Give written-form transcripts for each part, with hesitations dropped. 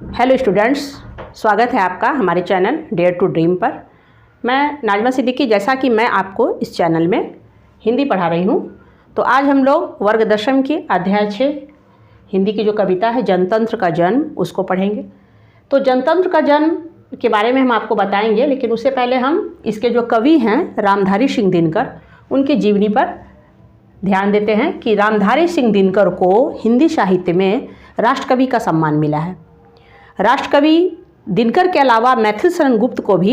Hello students, स्वागत है आपका हमारे चैनल डेयर टू ड्रीम पर। मैं नाजमा सिद्दीकी, जैसा कि मैं आपको इस चैनल में हिंदी पढ़ा रही हूँ, तो आज हम लोग वर्ग दशम की अध्याय 6 हिंदी की जो कविता है जनतंत्र का जन्म, उसको पढ़ेंगे। तो जनतंत्र का जन्म के बारे में हम आपको बताएंगे, लेकिन उससे पहले हम इसके जो कवि हैं रामधारी सिंह दिनकर, उनकी जीवनी पर ध्यान देते हैं कि रामधारी सिंह दिनकर को हिंदी साहित्य में राष्ट्रकवि का सम्मान मिला है। राष्ट्रकवि दिनकर के अलावा मैथिल शरण गुप्त को भी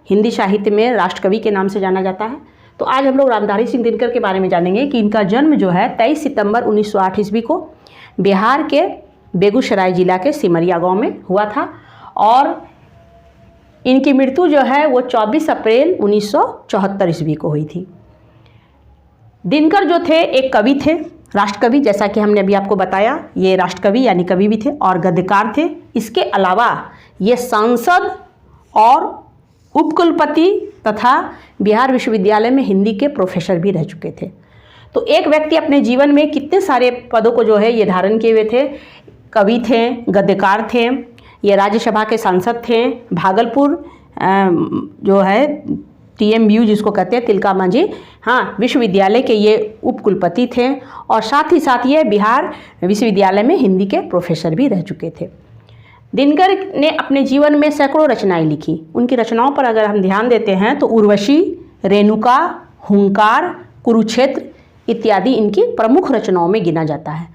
हिंदी साहित्य में राष्ट्रकवि के नाम से जाना जाता है। तो आज हम लोग रामधारी सिंह दिनकर के बारे में जानेंगे कि इनका जन्म जो है 23 सितंबर 1908 ईस्वी को बिहार के बेगूसराय जिला के सिमरिया गांव में हुआ था और इनकी मृत्यु जो है वो 24 अप्रैल 1974 ईस्वी को हुई थी। दिनकर जो थे एक कवि थे, राष्ट्रकवि, जैसा कि हमने अभी आपको बताया, ये राष्ट्रकवि यानी कवि भी थे और गद्यकार थे। इसके अलावा ये सांसद और उपकुलपति तथा बिहार विश्वविद्यालय में हिंदी के प्रोफेसर भी रह चुके थे। तो एक व्यक्ति अपने जीवन में कितने सारे पदों को जो है ये धारण किए हुए थे। कवि थे, गद्यकार थे, ये राज्यसभा के सांसद थे, भागलपुर जो है TMU जिसको कहते हैं तिलका मांझी, हाँ, विश्वविद्यालय के ये उपकुलपति थे और साथ ही साथ ये बिहार विश्वविद्यालय में हिंदी के प्रोफेसर भी रह चुके थे। दिनकर ने अपने जीवन में सैकड़ों रचनाएं लिखी। उनकी रचनाओं पर अगर हम ध्यान देते हैं तो उर्वशी, रेणुका, हुंकार, कुरुक्षेत्र इत्यादि इनकी प्रमुख रचनाओं में गिना जाता है।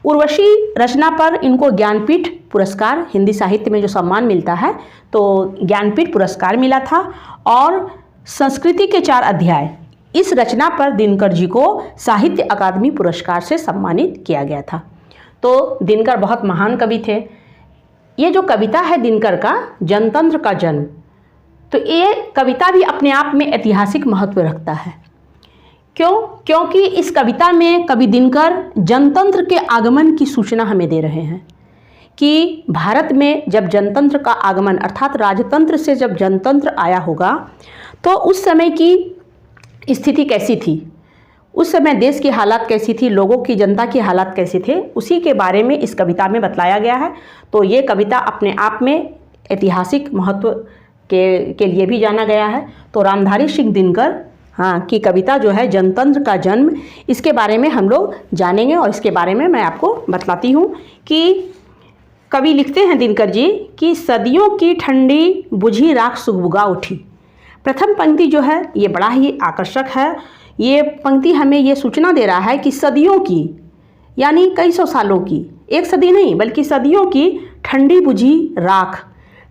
उर्वशी रचना पर इनको ज्ञानपीठ पुरस्कार, हिंदी साहित्य में जो सम्मान मिलता है, तो ज्ञानपीठ पुरस्कार मिला था और संस्कृति के 4 अध्याय, इस रचना पर दिनकर जी को साहित्य अकादमी पुरस्कार से सम्मानित किया गया था। तो दिनकर बहुत महान कवि थे। ये जो कविता है दिनकर का जनतंत्र का जन्म, तो ये कविता भी अपने आप में ऐतिहासिक महत्व रखता है। क्यों? क्योंकि इस कविता में कवि दिनकर जनतंत्र के आगमन की सूचना हमें दे रहे हैं कि भारत में जब जनतंत्र का आगमन अर्थात राजतंत्र से जब जनतंत्र आया होगा तो उस समय की स्थिति कैसी थी, उस समय देश की हालात कैसी थी, लोगों की, जनता की हालात कैसे थे, उसी के बारे में इस कविता में बतलाया गया है। तो ये कविता अपने आप में ऐतिहासिक महत्व के लिए भी जाना गया है। तो रामधारी सिंह दिनकर की कविता जो है जनतंत्र का जन्म, इसके बारे में हम लोग जानेंगे और इसके बारे में मैं आपको बतलाती हूँ कि कवि लिखते हैं दिनकर जी कि सदियों की ठंडी बुझी राख सुगबुगा उठी। प्रथम पंक्ति जो है ये बड़ा ही आकर्षक है। ये पंक्ति हमें ये सूचना दे रहा है कि सदियों की यानी कई सौ सालों की, एक सदी नहीं बल्कि सदियों की ठंडी बुझी राख।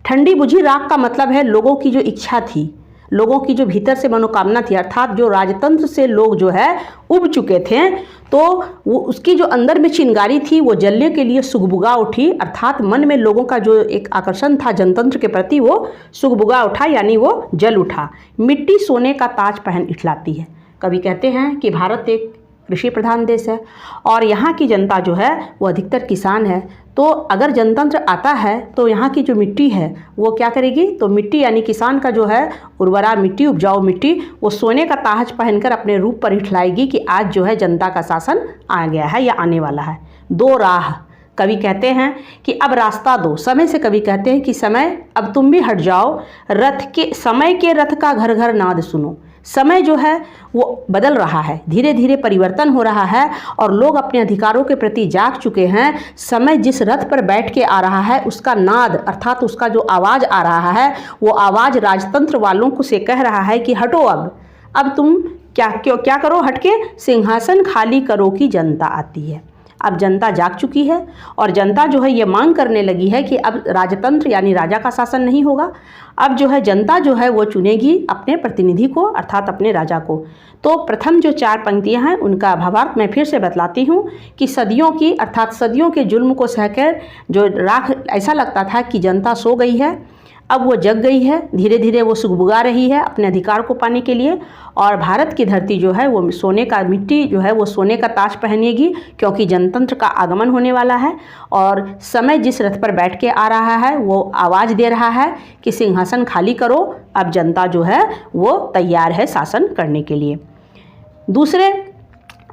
ठंडी बुझी राख का मतलब है लोगों की जो इच्छा थी, लोगों की जो भीतर से मनोकामना थी, अर्थात जो राजतंत्र से लोग जो है उब चुके थे, तो वो उसकी जो अंदर में चिंगारी थी वो जलने के लिए सुगबुगा उठी। अर्थात मन में लोगों का जो एक आकर्षण था जनतंत्र के प्रति वो सुगबुगा उठा यानी वो जल उठा। मिट्टी सोने का ताज पहन इठलाती है। कवि कहते हैं कि भारत एक कृषि प्रधान देश है और यहाँ की जनता जो है वो अधिकतर किसान है। तो अगर जनतंत्र आता है तो यहाँ की जो मिट्टी है वो क्या करेगी, तो मिट्टी यानी किसान का जो है उर्वरा मिट्टी, उपजाऊ मिट्टी, वो सोने का ताज पहनकर अपने रूप पर इठलाएगी कि आज जो है जनता का शासन आ गया है या आने वाला है। दो राह, कवि कहते हैं कि अब रास्ता दो। समय से कवि कहते हैं कि समय अब तुम भी हट जाओ, रथ के समय के रथ का घर घर नाद सुनो। समय जो है वो बदल रहा है, धीरे धीरे परिवर्तन हो रहा है और लोग अपने अधिकारों के प्रति जाग चुके हैं। समय जिस रथ पर बैठ के आ रहा है उसका नाद अर्थात उसका जो आवाज़ आ रहा है वो आवाज़ राजतंत्र वालों को से कह रहा है कि हटो, अब तुम क्या करो, हटके सिंहासन खाली करो कि जनता आती है। अब जनता जाग चुकी है और जनता जो है ये मांग करने लगी है कि अब राजतंत्र यानी राजा का शासन नहीं होगा, अब जो है जनता जो है वो चुनेगी अपने प्रतिनिधि को अर्थात अपने राजा को। तो प्रथम जो 4 पंक्तियां हैं उनका भावार्थ मैं फिर से बतलाती हूँ कि सदियों की अर्थात सदियों के जुल्म को सहकर जो राख, ऐसा लगता था कि जनता सो गई है, अब वो जग गई है, धीरे धीरे वो सुगबुगा रही है अपने अधिकार को पाने के लिए और भारत की धरती जो है वो सोने का, मिट्टी जो है वो सोने का ताज पहनेगी क्योंकि जनतंत्र का आगमन होने वाला है। और समय जिस रथ पर बैठ के आ रहा है वो आवाज़ दे रहा है कि सिंहासन खाली करो, अब जनता जो है वो तैयार है शासन करने के लिए। दूसरे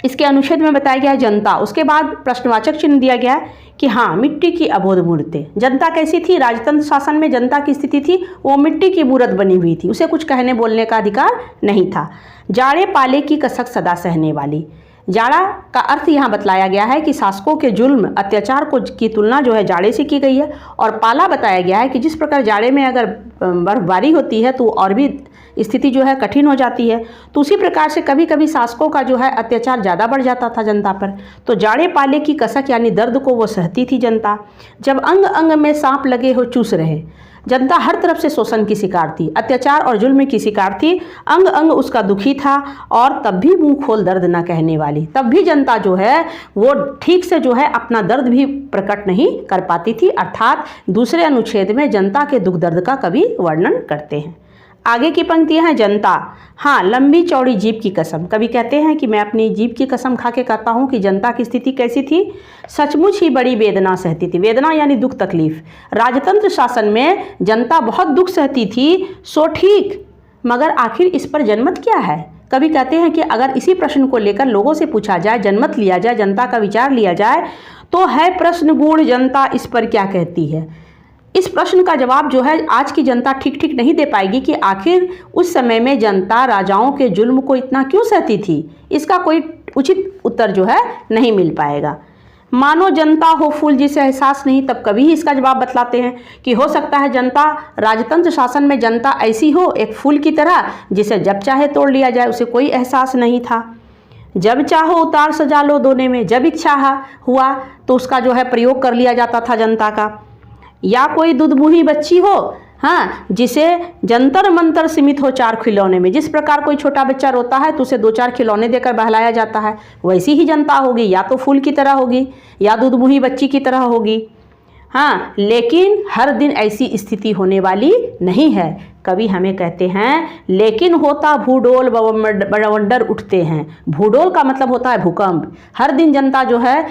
इसके अनुच्छेद में बताया गया है जनता, उसके बाद प्रश्नवाचक चिन्ह दिया गया है कि हाँ मिट्टी की अबोध मूर्तें। जनता कैसी थी? राजतंत्र शासन में जनता की स्थिति थी वो मिट्टी की मूर्त बनी हुई थी, उसे कुछ कहने बोलने का अधिकार नहीं था। जाड़े पाले की कसक सदा सहने वाली। जाड़ा का अर्थ यहाँ बतलाया गया है कि शासकों के जुल्म अत्याचार को की तुलना जो है जाड़े से की गई है। और पाला बताया गया है कि जिस प्रकार जाड़े में अगर बर्फबारी होती है तो और भी स्थिति जो है कठिन हो जाती है, तो उसी प्रकार से कभी कभी शासकों का जो है अत्याचार ज़्यादा बढ़ जाता था जनता पर। तो जाड़े पाले की कसक यानी दर्द को वो सहती थी जनता। जब अंग अंग में सांप लगे हो चूस रहे। जनता हर तरफ से शोषण की शिकार थी, अत्याचार और जुल्म की शिकार थी, अंग अंग उसका दुखी था और तब भी मुंह खोल दर्द न कहने वाली। तब भी जनता जो है वो ठीक से जो है अपना दर्द भी प्रकट नहीं कर पाती थी। अर्थात दूसरे अनुच्छेद में जनता के दुख दर्द का कवि वर्णन करते हैं। आगे की पंक्तियां हैं जनता, हाँ लंबी चौड़ी जीभ की कसम। कवि कहते हैं कि मैं अपनी जीभ की कसम खा के कहता हूँ कि जनता की स्थिति कैसी थी? सचमुच ही बड़ी वेदना सहती थी। वेदना यानी दुख तकलीफ। राजतंत्र शासन में जनता बहुत दुख सहती थी, सो ठीक, मगर आखिर इस पर जनमत क्या है? कवि कहते हैं कि अगर इसी प्रश्न को लेकर लोगों से पूछा जाए, जनमत लिया जाए, जनता का विचार लिया जाए, तो है प्रश्न गूढ़ जनता इस पर क्या कहती है। इस प्रश्न का जवाब जो है आज की जनता ठीक ठीक नहीं दे पाएगी कि आखिर उस समय में जनता राजाओं के जुल्म को इतना क्यों सहती थी। इसका कोई उचित उत्तर जो है नहीं मिल पाएगा। मानो जनता हो फूल जिसे एहसास नहीं, तब कभी ही इसका जवाब बतलाते हैं कि हो सकता है जनता राजतंत्र शासन में जनता ऐसी हो एक फूल की तरह जिसे जब चाहे तोड़ लिया जाए, उसे कोई एहसास नहीं था। जब चाहो उतार सजा लो दोने में, जब इच्छा हुआ तो उसका जो है प्रयोग कर लिया जाता था जनता का। या कोई दुधमुही बच्ची हो, हाँ, जिसे जंतर मंतर सीमित हो चार खिलौने में। जिस प्रकार कोई छोटा बच्चा रोता है तो उसे दो चार खिलौने देकर बहलाया जाता है, वैसी ही जनता होगी, या तो फूल की तरह होगी या दुधमुही बच्ची की तरह होगी। हाँ, लेकिन हर दिन ऐसी स्थिति होने वाली नहीं है। कवि हमें कहते हैं लेकिन होता भूडोल बवंडर उठते हैं। भूडोल का मतलब होता है भूकंप। हर दिन जनता जो है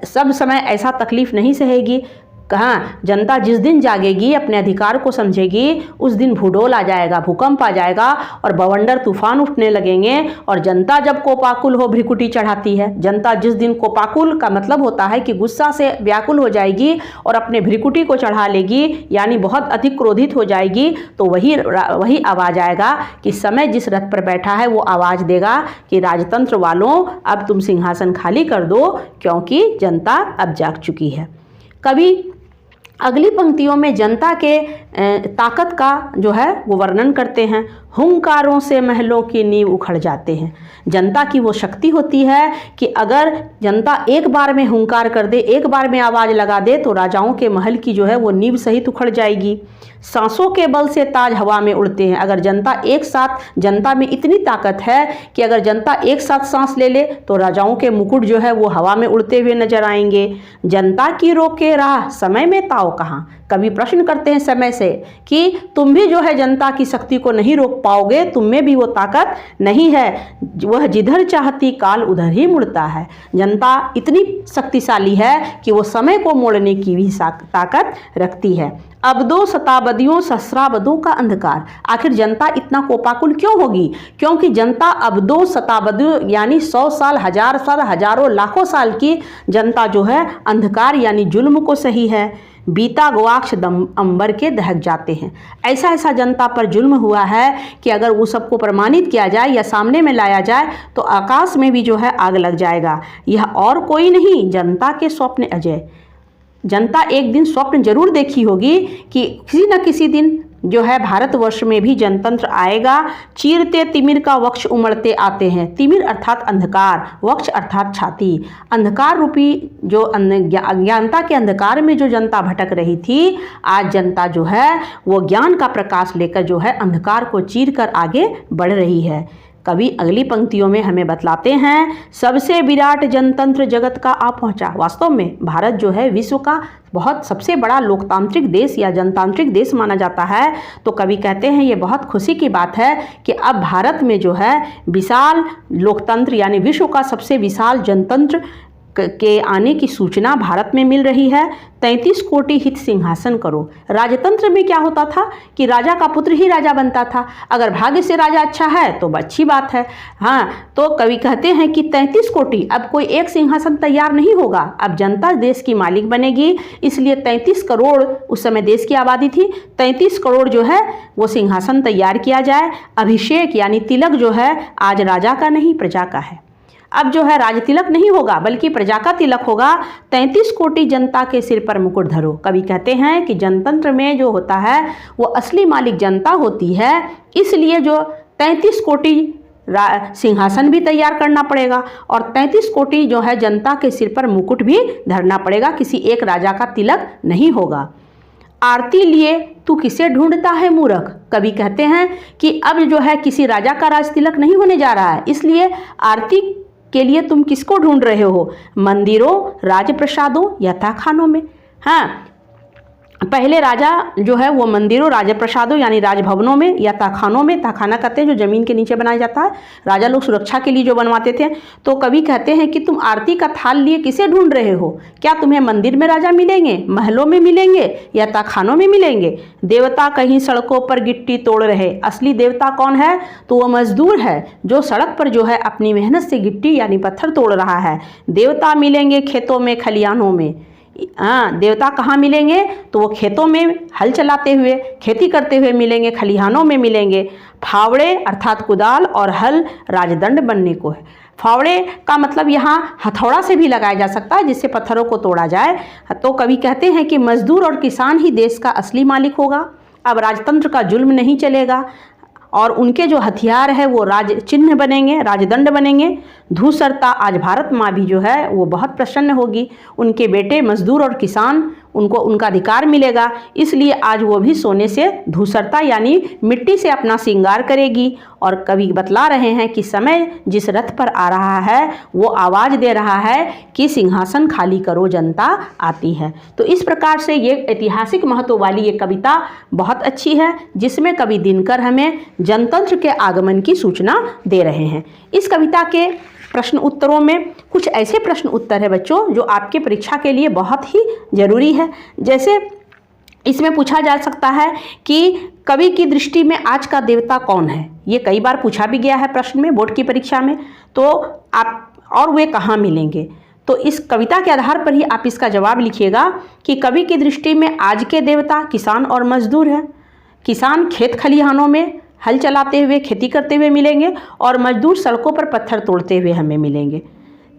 सब समय ऐसा तकलीफ नहीं सहेगी। कहाँ जनता जिस दिन जागेगी, अपने अधिकार को समझेगी, उस दिन भूडोल आ जाएगा, भूकंप आ जाएगा और बवंडर तूफान उठने लगेंगे। और जनता जब कोपाकुल हो भ्रिकुटी चढ़ाती है, जनता जिस दिन कोपाकुल का मतलब होता है कि गुस्सा से व्याकुल हो जाएगी और अपने भ्रिकुटी को चढ़ा लेगी, यानी बहुत अधिक क्रोधित हो जाएगी, तो वही आवाज़ आएगा कि समय जिस रथ पर बैठा है वो आवाज़ देगा कि राजतंत्र वालों अब तुम सिंहासन खाली कर दो, क्योंकि जनता अब जाग चुकी है। कवि अगली पंक्तियों में जनता के ताकत का जो है वो वर्णन करते हैं। हुंकारों से महलों की नींव उखड़ जाते हैं। जनता की वो शक्ति होती है कि अगर जनता एक बार में हुंकार कर दे, एक बार में आवाज़ लगा दे, तो राजाओं के महल की जो है वो नींव सहित उखड़ जाएगी। सांसों के बल से ताज हवा में उड़ते हैं। अगर जनता एक साथ, जनता में इतनी ताकत है कि अगर जनता एक साथ सांस ले ले तो राजाओं के मुकुट जो है वो हवा में उड़ते हुए नजर आएंगे। जनता की रोके राह समय में ताव कहाँ। कभी प्रश्न करते हैं समय से कि तुम भी जो है जनता की शक्ति को नहीं रोक पाओगे, तुम में भी वो ताकत नहीं है, वह जिधर चाहती काल उधर ही मुड़ता है। जनता इतनी शक्तिशाली है कि वो समय को मोड़ने की भी ताकत रखती है। अबदो शताब्दियों सहस्राब्दों का अंधकार। आखिर जनता इतना कोपाकुल क्यों होगी? क्योंकि जनता अबदो शताब्दियों यानी 100 साल, 1000 साल, हजारों लाखों साल की जनता जो है अंधकार यानी जुल्म को सही है। बीता गवाक्ष अंबर के दहक जाते हैं। ऐसा ऐसा जनता पर जुल्म हुआ है कि अगर वो सबको प्रमाणित किया जाए या सामने में लाया जाए तो आकाश में भी जो है आग लग जाएगा। यह और कोई नहीं, जनता के स्वप्न अजय। जनता एक दिन स्वप्न जरूर देखी होगी कि किसी न किसी दिन जो है भारतवर्ष में भी जनतंत्र आएगा। चीरते तिमिर का वक्ष उमड़ते आते हैं। तिमिर अर्थात अंधकार, वक्ष अर्थात छाती। अंधकार रूपी जो अज्ञानता के अंधकार में जो जनता भटक रही थी, आज जनता जो है वो ज्ञान का प्रकाश लेकर जो है अंधकार को चीर कर आगे बढ़ रही है। कवि अगली पंक्तियों में हमें बतलाते हैं सबसे विराट जनतंत्र जगत का आ पहुंचा। वास्तव में भारत जो है विश्व का बहुत सबसे बड़ा लोकतांत्रिक देश या जनतांत्रिक देश माना जाता है। तो कवि कहते हैं ये बहुत खुशी की बात है कि अब भारत में जो है विशाल लोकतंत्र यानी विश्व का सबसे विशाल जनतंत्र के आने की सूचना भारत में मिल रही है। 33 कोटि हित सिंहासन करो। राजतंत्र में क्या होता था कि राजा का पुत्र ही राजा बनता था। अगर भाग्य से राजा अच्छा है तो अच्छी बात है। हाँ, तो कवि कहते हैं कि 33 कोटि, अब कोई एक सिंहासन तैयार नहीं होगा, अब जनता देश की मालिक बनेगी। इसलिए 33 करोड़ उस समय देश की आबादी थी, 33 करोड़ जो है वो सिंहासन तैयार किया जाए। अभिषेक यानी तिलक जो है आज राजा का नहीं प्रजा का है। अब जो है राज तिलक नहीं होगा बल्कि प्रजा का तिलक होगा। 33 कोटि जनता के सिर पर मुकुट धरो। कवि कहते हैं कि जनतंत्र में जो होता है वो असली मालिक जनता होती है, इसलिए जो 33 कोटि सिंहासन भी तैयार करना पड़ेगा और 33 कोटि जो है जनता के सिर पर मुकुट भी धरना पड़ेगा, किसी एक राजा का तिलक नहीं होगा। आरती लिए तू किसे ढूंढता है मूर्ख। कवि कहते हैं कि अब जो है किसी राजा का राज तिलक नहीं होने जा रहा है, इसलिए आरती के लिए तुम किसको ढूंढ रहे हो, मंदिरों, राजप्रसादों या तहखानों में। हाँ, पहले राजा जो है वो मंदिरों, राजप्रसादों यानी राजभवनों में या तहखानों में, तहखाना कहते हैं जो ज़मीन के नीचे बनाया जाता है, राजा लोग सुरक्षा के लिए जो बनवाते थे। तो कवि कहते हैं कि तुम आरती का थाल लिए किसे ढूंढ रहे हो, क्या तुम्हें मंदिर में राजा मिलेंगे, महलों में मिलेंगे या तहखानों में मिलेंगे। देवता कहीं सड़कों पर गिट्टी तोड़ रहे। असली देवता कौन है, तो वो मजदूर है जो सड़क पर जो है अपनी मेहनत से गिट्टी यानी पत्थर तोड़ रहा है। देवता मिलेंगे खेतों में, खलिहानों में। हाँ, देवता कहाँ मिलेंगे, तो वो खेतों में हल चलाते हुए, खेती करते हुए मिलेंगे, खलिहानों में मिलेंगे। फावड़े अर्थात कुदाल और हल राजदंड बनने को है। फावड़े का मतलब यहाँ हथौड़ा से भी लगाया जा सकता है जिससे पत्थरों को तोड़ा जाए। तो कवि कहते हैं कि मजदूर और किसान ही देश का असली मालिक होगा। अब राजतंत्र का जुल्म नहीं चलेगा और उनके जो हथियार है वो राज चिन्ह बनेंगे, राजदंड बनेंगे। धूसरता आज भारत माँ भी जो है वो बहुत प्रसन्न होगी। उनके बेटे मजदूर और किसान, उनको उनका अधिकार मिलेगा, इसलिए आज वो भी सोने से धूसरता यानी मिट्टी से अपना श्रृंगार करेगी। और कवि बतला रहे हैं कि समय जिस रथ पर आ रहा है वो आवाज़ दे रहा है कि सिंहासन खाली करो, जनता आती है। तो इस प्रकार से ये ऐतिहासिक महत्व वाली ये कविता बहुत अच्छी है, जिसमें कवि दिनकर हमें जनतंत्र के आगमन की सूचना दे रहे हैं। इस कविता के प्रश्न उत्तरों में कुछ ऐसे प्रश्न उत्तर है बच्चों जो आपके परीक्षा के लिए बहुत ही ज़रूरी है। जैसे इसमें पूछा जा सकता है कि कवि की दृष्टि में आज का देवता कौन है। ये कई बार पूछा भी गया है प्रश्न में, बोर्ड की परीक्षा में। तो आप और वे कहाँ मिलेंगे, तो इस कविता के आधार पर ही आप इसका जवाब लिखिएगा कि कवि की दृष्टि में आज के देवता किसान और मजदूर हैं। किसान खेत खलिहानों में हल चलाते हुए, खेती करते हुए मिलेंगे और मजदूर सड़कों पर पत्थर तोड़ते हुए हमें मिलेंगे।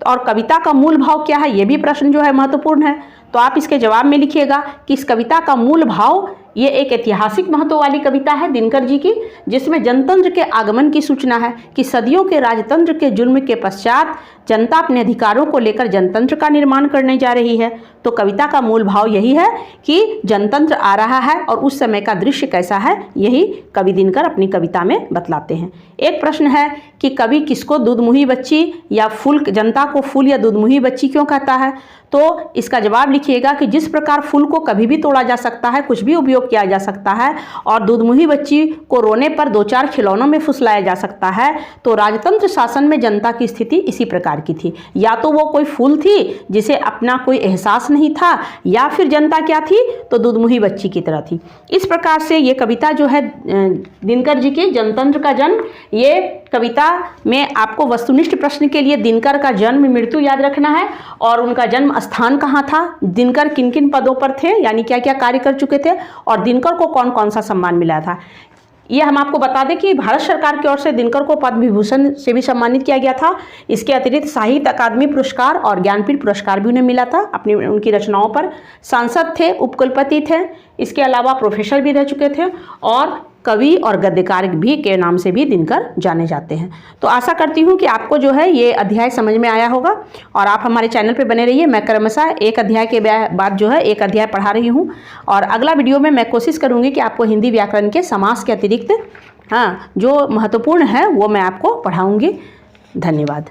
और कविता का मूल भाव क्या है, ये भी प्रश्न जो है महत्वपूर्ण है। तो आप इसके जवाब में लिखिएगा कि इस कविता का मूल भाव, ये एक ऐतिहासिक महत्व वाली कविता है दिनकर जी की, जिसमें जनतंत्र के आगमन की सूचना है कि सदियों के राजतंत्र के जुल्म के पश्चात जनता अपने अधिकारों को लेकर जनतंत्र का निर्माण करने जा रही है। तो कविता का मूल भाव यही है कि जनतंत्र आ रहा है और उस समय का दृश्य कैसा है, यही कवि दिनकर अपनी कविता में बतलाते हैं। एक प्रश्न है कि कवि किसको दूधमुही बच्ची या फूल, जनता को फूल या दूधमुही बच्ची क्यों कहता है। तो इसका जवाब लिखिएगा कि जिस प्रकार फूल को कभी भी तोड़ा जा सकता है, कुछ भी उपयोग किया जा सकता है, और दूधमुही बच्ची को रोने पर 2-4 खिलौनों में फुसलाया जा सकता है, तो राजतंत्र शासन में जनता की स्थिति इसी प्रकार की थी। या तो वो कोई फूल थी जिसे अपना कोई एहसास नहीं था, या फिर जनता क्या थी, तो दूधमुही बच्ची की तरह थी। इस प्रकार से ये कविता जो है दिनकर जी की जनतंत्र का जन्म, ये कविता में आपको वस्तुनिष्ठ प्रश्न के लिए दिनकर का जन्म मृत्यु याद रखना है और उनका जन्म स्थान कहाँ था, दिनकर किन किन पदों पर थे यानी क्या क्या कार्य कर चुके थे, और दिनकर को कौन कौन सा सम्मान मिला था। ये हम आपको बता दें कि भारत सरकार की ओर से दिनकर को पद्म विभूषण से भी सम्मानित किया गया था। इसके अतिरिक्त साहित्य अकादमी पुरस्कार और ज्ञानपीठ पुरस्कार भी उन्हें मिला था अपनी उनकी रचनाओं पर। सांसद थे, उपकुलपति थे, इसके अलावा प्रोफेसर भी रह चुके थे और कवि और गद्यकार भी के नाम से भी दिनकर जाने जाते हैं। तो आशा करती हूँ कि आपको जो है ये अध्याय समझ में आया होगा और आप हमारे चैनल पे बने रहिए। मैं क्रमशः एक अध्याय के बाद जो है एक अध्याय पढ़ा रही हूँ और अगला वीडियो में मैं कोशिश करूँगी कि आपको हिंदी व्याकरण के समास के अतिरिक्त जो महत्वपूर्ण है वो मैं आपको पढ़ाऊँगी। धन्यवाद।